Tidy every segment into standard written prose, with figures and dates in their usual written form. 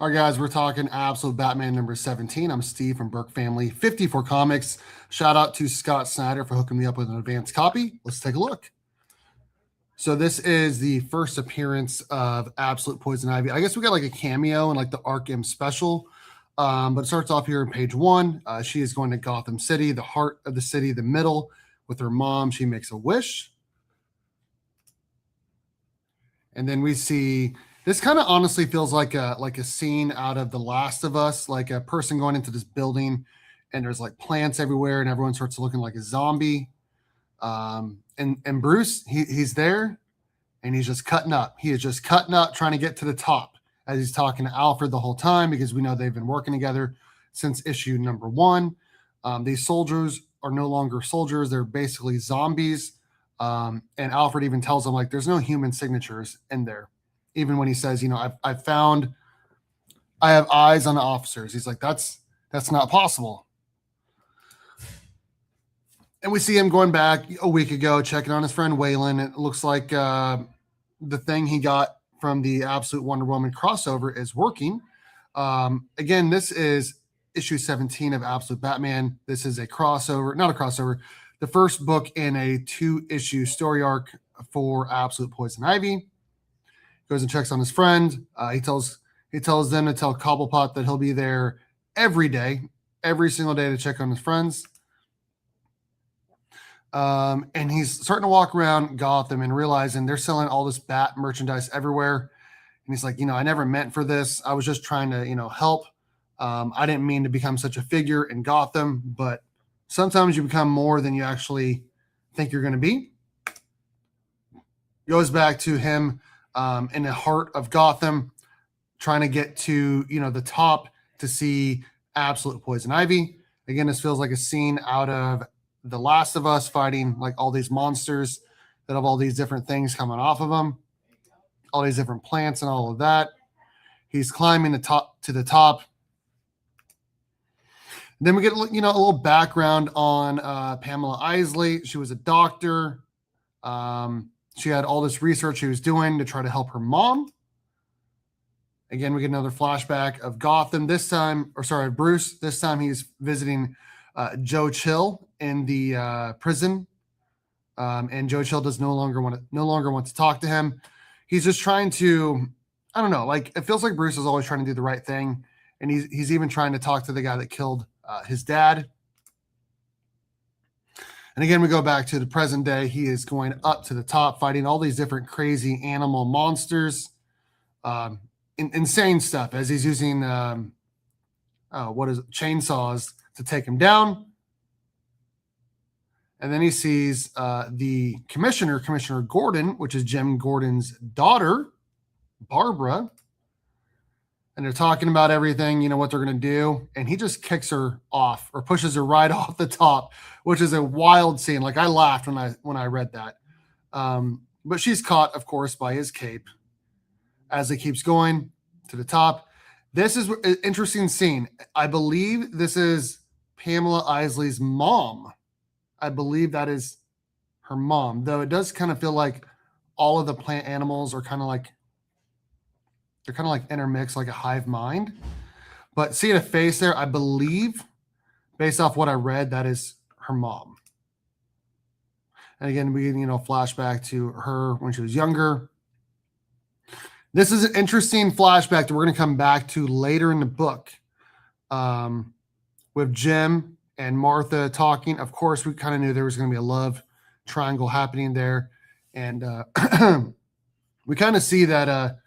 All right, guys, we're talking Absolute Batman number 17. I'm Steve from Burke Family 54 Comics. Shout out to Scott Snyder for hooking me up with an advanced copy. Let's take a look. So this is the first appearance of Absolute Poison Ivy. I guess we got like a cameo in like the Arkham special. But it starts off here in page 1. She is going to Gotham City, the heart of the city, the middle, with her mom. She makes a wish. And then we see this kind of honestly feels like a scene out of The Last of Us, like a person going into this building and there's like plants everywhere and everyone starts looking like a zombie. And Bruce, he's there and he's just cutting up. He is just cutting up, trying to get to the top as he's talking to Alfred the whole time because we know they've been working together since issue number 1. These soldiers are no longer soldiers. They're basically zombies. And Alfred even tells him like there's no human signatures in there. Even when he says, I have eyes on the officers. He's like, that's not possible. And we see him going back a week ago, checking on his friend Waylon. It looks like the thing he got from the Absolute Wonder Woman crossover is working. Again, this is issue 17 of Absolute Batman. This is a crossover, not a crossover, the first book in a 2-issue story arc for Absolute Poison Ivy. Goes and checks on his friend. He tells them to tell Cobblepot that he'll be there every day, every single day to check on his friends. And he's starting to walk around Gotham and realizing they're selling all this bat merchandise everywhere. And he's like, I never meant for this. I was just trying to, help. I didn't mean to become such a figure in Gotham, but sometimes you become more than you actually think you're going to be. Goes back to him in the heart of Gotham, trying to get to, the top to see Absolute Poison Ivy. Again, this feels like a scene out of The Last of Us, fighting like all these monsters that have all these different things coming off of them, all these different plants and all of that. He's climbing to the top. Then we get, a little background on Pamela Isley. She was a doctor. She had all this research she was doing to try to help her mom. Again, we get another flashback of Gotham. Bruce. This time he's visiting Joe Chill in the prison. And Joe Chill does no longer want to talk to him. He's just trying to, I don't know, like it feels like Bruce is always trying to do the right thing. And he's even trying to talk to the guy that killed his dad. And again, we go back to the present day. He is going up to the top, fighting all these different crazy animal monsters, insane stuff as he's using chainsaws to take him down. And then he sees the Commissioner Gordon, which is Jim Gordon's daughter, Barbara. And they're talking about everything, what they're going to do. And he just kicks her off or pushes her right off the top, which is a wild scene. Like I laughed when I read that. But she's caught, of course, by his cape as it keeps going to the top. This is an interesting scene. I believe this is Pamela Isley's mom. I believe that is her mom, though it does kind of feel like all of the plant animals are kind of like intermixed, like a hive mind. But seeing a face there, I believe, based off what I read, that is her mom. And again, we flashback to her when she was younger. This is an interesting flashback that we're going to come back to later in the book, with Jim and Martha talking. Of course, we kind of knew there was going to be a love triangle happening there. And we kind of see that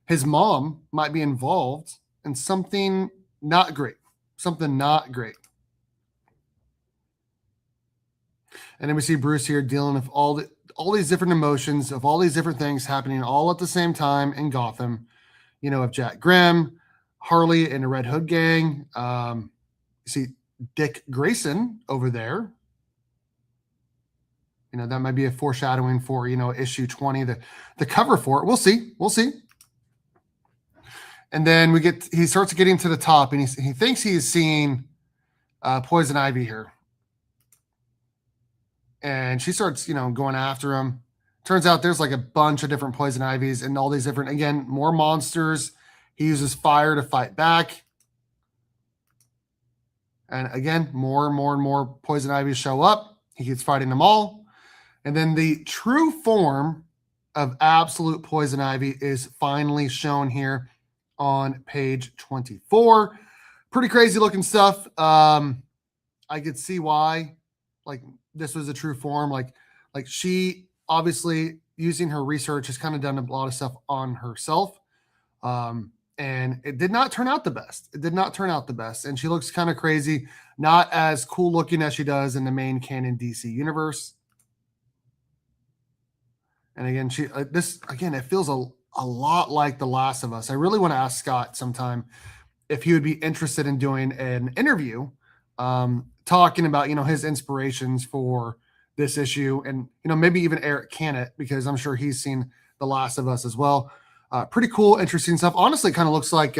his mom might be involved in something not great. And then we see Bruce here dealing with all these different emotions of all these different things happening all at the same time in Gotham. Of Jack Grimm, Harley and the Red Hood gang. You see Dick Grayson over there. That might be a foreshadowing for, issue 20, the cover for it. We'll see. And then he starts getting to the top and he thinks he's seeing Poison Ivy here. And she starts, going after him. Turns out there's like a bunch of different Poison Ivies and all these different, again, more monsters. He uses fire to fight back. And again, more and more and more poison ivy show up. He keeps fighting them all. And then the true form of absolute poison ivy is finally shown here on page 24. Pretty crazy looking stuff. I could see why, like, this was a true form. Like she obviously, using her research, has kind of done a lot of stuff on herself. And it did not turn out the best. It did not turn out the best. And she looks kind of crazy, not as cool looking as she does in the main canon DC universe. And again, it feels a lot like The Last of Us. I really want to ask Scott sometime if he would be interested in doing an interview, talking about, his inspirations for this issue, and, maybe even Eric Cannett, because I'm sure he's seen The Last of Us as well. Pretty cool, interesting stuff. Honestly, it kind of looks like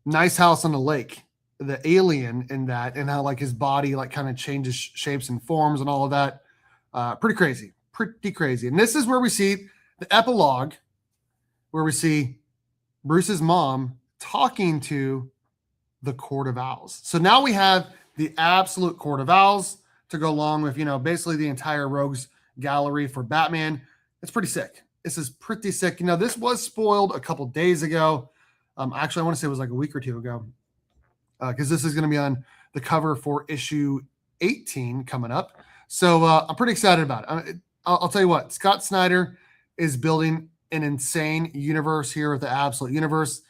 Nice House on the Lake, the alien in that, and how like his body like kind of changes shapes and forms and all of that. Pretty crazy. And this is where we see the epilogue, where we see Bruce's mom talking to the Court of Owls. So now we have the absolute Court of Owls to go along with, basically the entire Rogues Gallery for Batman. It's pretty sick. This is pretty sick. This was spoiled a couple days ago. Actually, I want to say it was like a week or two ago, because this is going to be on the cover for issue 18 coming up. So I'm pretty excited about it. I'll tell you what, Scott Snyder is building an insane universe here with the Absolute Universe.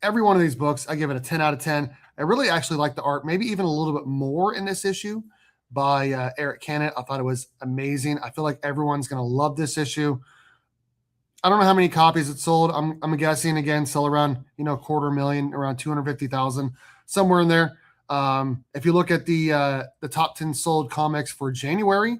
Every one of these books, I give it a 10 out of 10. I really actually like the art, maybe even a little bit more in this issue by Eric Cannett. I thought it was amazing. I feel like everyone's going to love this issue. I don't know how many copies it sold. I'm guessing, again, sell around, 250,000, around 250,000, somewhere in there. If you look at the top 10 sold comics for January,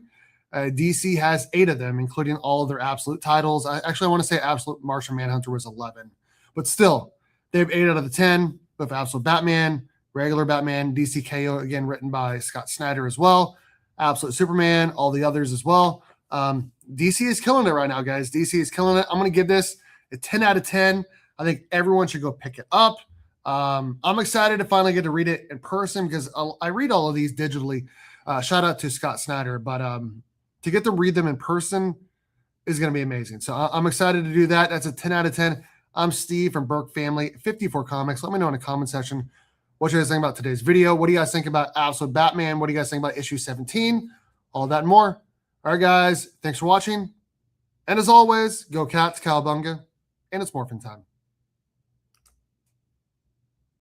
DC has 8 of them, including all of their Absolute titles. I want to say Absolute Martian Manhunter was 11, but still, they have 8 out of the 10 with Absolute Batman, regular Batman, DC KO, again, written by Scott Snyder as well, Absolute Superman, all the others as well. DC is killing it right now, guys. DC is killing it. I'm going to give this a 10 out of 10. I think everyone should go pick it up. I'm excited to finally get to read it in person, because I read all of these digitally. Shout out to Scott Snyder, but to get to read them in person is going to be amazing. So I'm excited to do that. That's a 10 out of 10. I'm Steve from Burke Family 54 Comics. Let me know in the comment section what you guys think about today's video. What do you guys think about Absolute Batman? What do you guys think about issue 17? All that and more. All right, guys. Thanks for watching. And as always, go Cats, Cowabunga, and it's morphin' time.